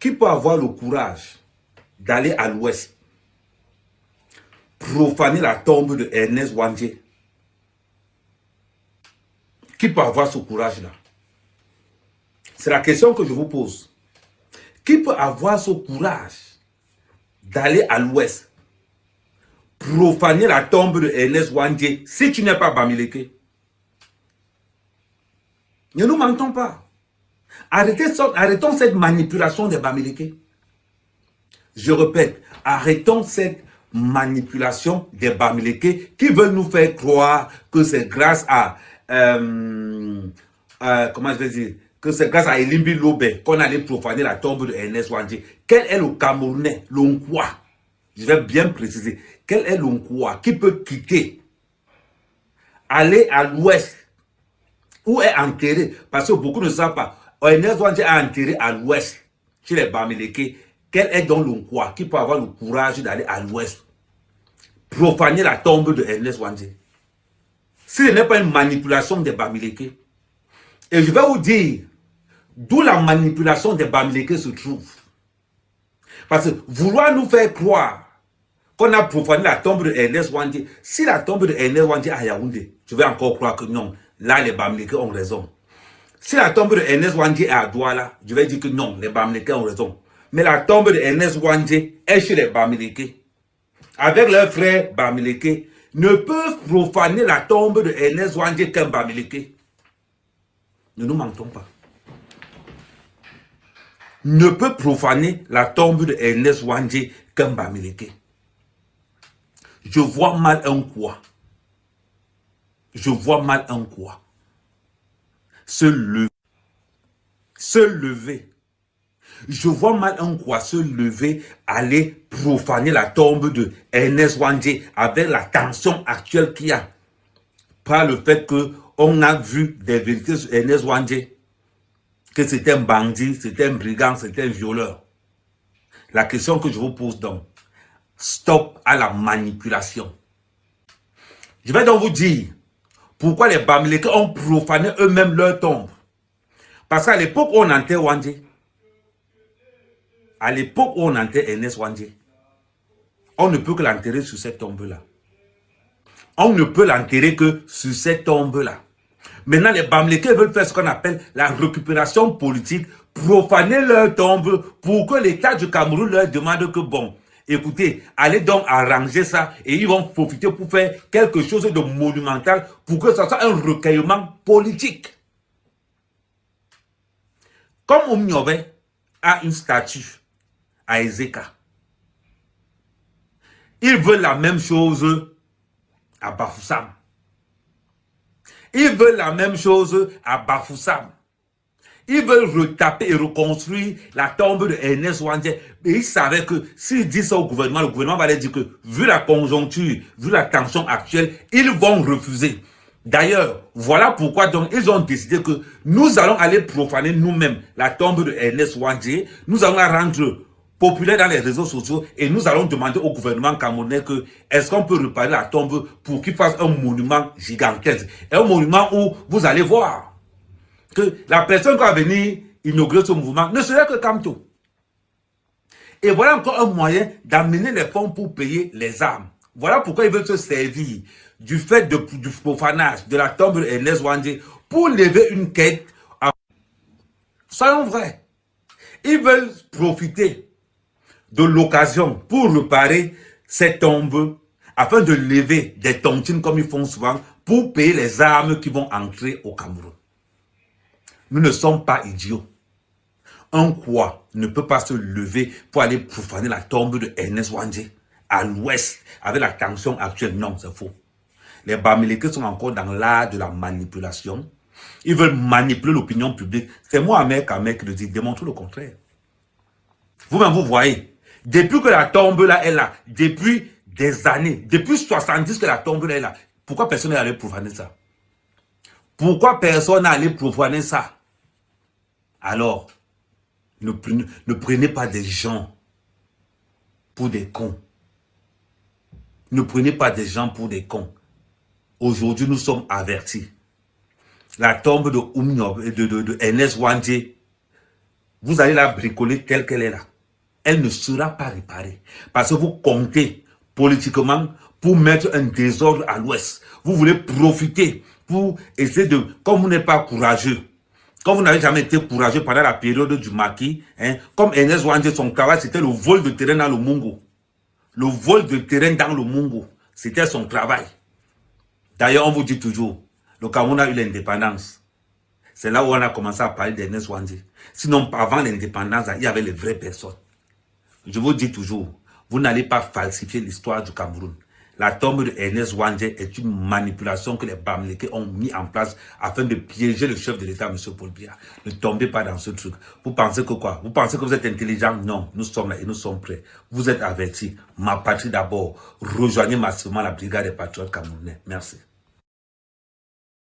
Qui peut avoir le courage d'aller à l'ouest, profaner la tombe de Ernest Ouandjé? Qui peut avoir ce courage-là? C'est la question que je vous pose. Qui peut avoir ce courage d'aller à l'ouest, profaner la tombe de Ernest Ouandjé si tu n'es pas Bamileke? Ne nous mentons pas. Arrêtons cette manipulation des Bamileke. Je répète, arrêtons cette manipulation des Bamileke qui veulent nous faire croire que c'est grâce à comment je vais dire, que c'est grâce à Elimbi Lobé qu'on allait profaner la tombe de Ernest Ouandjé. Quel est le Camerounais, l'Onkwa? Je vais bien préciser. Quel est l'Onkwa qui peut quitter, aller à l'ouest, où est enterré? Parce que beaucoup ne savent pas. Ernest Ouandjé est enterré à l'ouest, chez les Bamileke. Quel est donc l'Onkwa qui peut avoir le courage d'aller à l'ouest, profaner la tombe de Ernest Ouandjé? Si ce n'est pas une manipulation des Bamileke. Et je vais vous dire d'où la manipulation des Bamileke se trouve. Parce que vouloir nous faire croire qu'on a profané la tombe de Ernest Ouandjé, si la tombe de Ernest Ouandjé est à Yaoundé, je vais encore croire que non, là les Bamileke ont raison. Si la tombe de Ernest Ouandjé est à Douala, je vais dire que non, les Bamileke ont raison. Mais la tombe de Ernest Ouandjé est chez les Bamileke. Avec leurs frères Bamileke, ne peuvent profaner la tombe de Ernest Ouandjé qu'un Bamileke. Ne nous mentons pas. Ne peut profaner la tombe de Ernest Ouandjé qu'un Bamileke. Je vois mal un quoi. Je vois mal un quoi. Se lever. Je vois mal un quoi se lever, aller profaner la tombe de Ernest Ouandjé avec la tension actuelle qu'il y a. Par le fait qu'on a vu des vérités sur Ernest Ouandjé, que c'était un bandit, c'était un brigand, c'était un violeur. La question que je vous pose donc, stop à la manipulation. Je vais donc vous dire pourquoi les Bamileke ont profané eux-mêmes leur tombe. Parce qu'à l'époque où on enterre Ouandjé, à l'époque où on enterre Ernest Ouandjé, on ne peut que l'enterrer sur cette tombe-là. On ne peut l'enterrer que sur cette tombe-là. Maintenant, les Bamileke veulent faire ce qu'on appelle la récupération politique, profaner leur tombe pour que l'État du Cameroun leur demande que, bon, écoutez, allez donc arranger ça et ils vont profiter pour faire quelque chose de monumental pour que ça soit un recueillement politique. Comme Oumniobé a une statue à Ezeka, ils veulent la même chose à Bafoussam. Ils veulent la même chose à Bafoussam. Ils veulent retaper et reconstruire la tombe de Ernest Ouandjé. Mais ils savaient que s'ils disent ça au gouvernement, le gouvernement va leur dire que, vu la conjoncture, vu la tension actuelle, ils vont refuser. D'ailleurs, voilà pourquoi donc ils ont décidé que nous allons aller profaner nous-mêmes la tombe de Ernest Ouandjé. Nous allons la rendre populaire dans les réseaux sociaux et nous allons demander au gouvernement camerounais que est-ce qu'on peut réparer la tombe pour qu'il fasse un monument gigantesque. Un monument où vous allez voir que la personne qui va venir inaugurer ce mouvement ne serait que Kamto. Et voilà encore un moyen d'amener les fonds pour payer les armes. Voilà pourquoi ils veulent se servir du fait du profanage de la tombe d'Ernest Ouandjé pour lever une quête. Soyons vrais. Ils veulent profiter de l'occasion pour réparer ces tombes afin de lever des tontines comme ils font souvent pour payer les armes qui vont entrer au Cameroun. Nous ne sommes pas idiots. Un quoi ne peut pas se lever pour aller profaner la tombe de Ernest Ouandjé à l'ouest avec la tension actuelle. Non, c'est faux. Les Bamileke sont encore dans l'art de la manipulation. Ils veulent manipuler l'opinion publique. C'est moi, Ahmed Kamel, qui le dit. Démontre le contraire. Vous-même, vous voyez. Depuis que la tombe là est là, depuis des années, depuis 70 que la tombe là est là, pourquoi personne n'est allé profaner ça? Pourquoi personne n'est allé profaner ça? Alors, ne prenez pas des gens pour des cons. Ne prenez pas des gens pour des cons. Aujourd'hui, nous sommes avertis. La tombe de Ernest Ouandjé vous allez la bricoler telle qu'elle est là. Elle ne sera pas réparée. Parce que vous comptez politiquement pour mettre un désordre à l'ouest. Vous voulez profiter pour essayer de... Comme vous n'êtes pas courageux, comme vous n'avez jamais été courageux pendant la période du maquis, hein, comme Ernest Ouandjé, son travail, c'était le vol de terrain dans le Mungo. Le vol de terrain dans le Mungo, c'était son travail. D'ailleurs, on vous dit toujours, le Cameroun a eu l'indépendance. C'est là où on a commencé à parler d'Ernest Ouandjé. Sinon, avant l'indépendance, il y avait les vraies personnes. Je vous dis toujours, vous n'allez pas falsifier l'histoire du Cameroun. La tombe de Ernest Ouandjé est une manipulation que les Bamileke ont mis en place afin de piéger le chef de l'État, M. Paul Biya. Ne tombez pas dans ce truc. Vous pensez que quoi? Vous pensez que vous êtes intelligent? Non, nous sommes là et nous sommes prêts. Vous êtes avertis. Ma patrie d'abord. Rejoignez massivement la brigade des patriotes camerounais. Merci.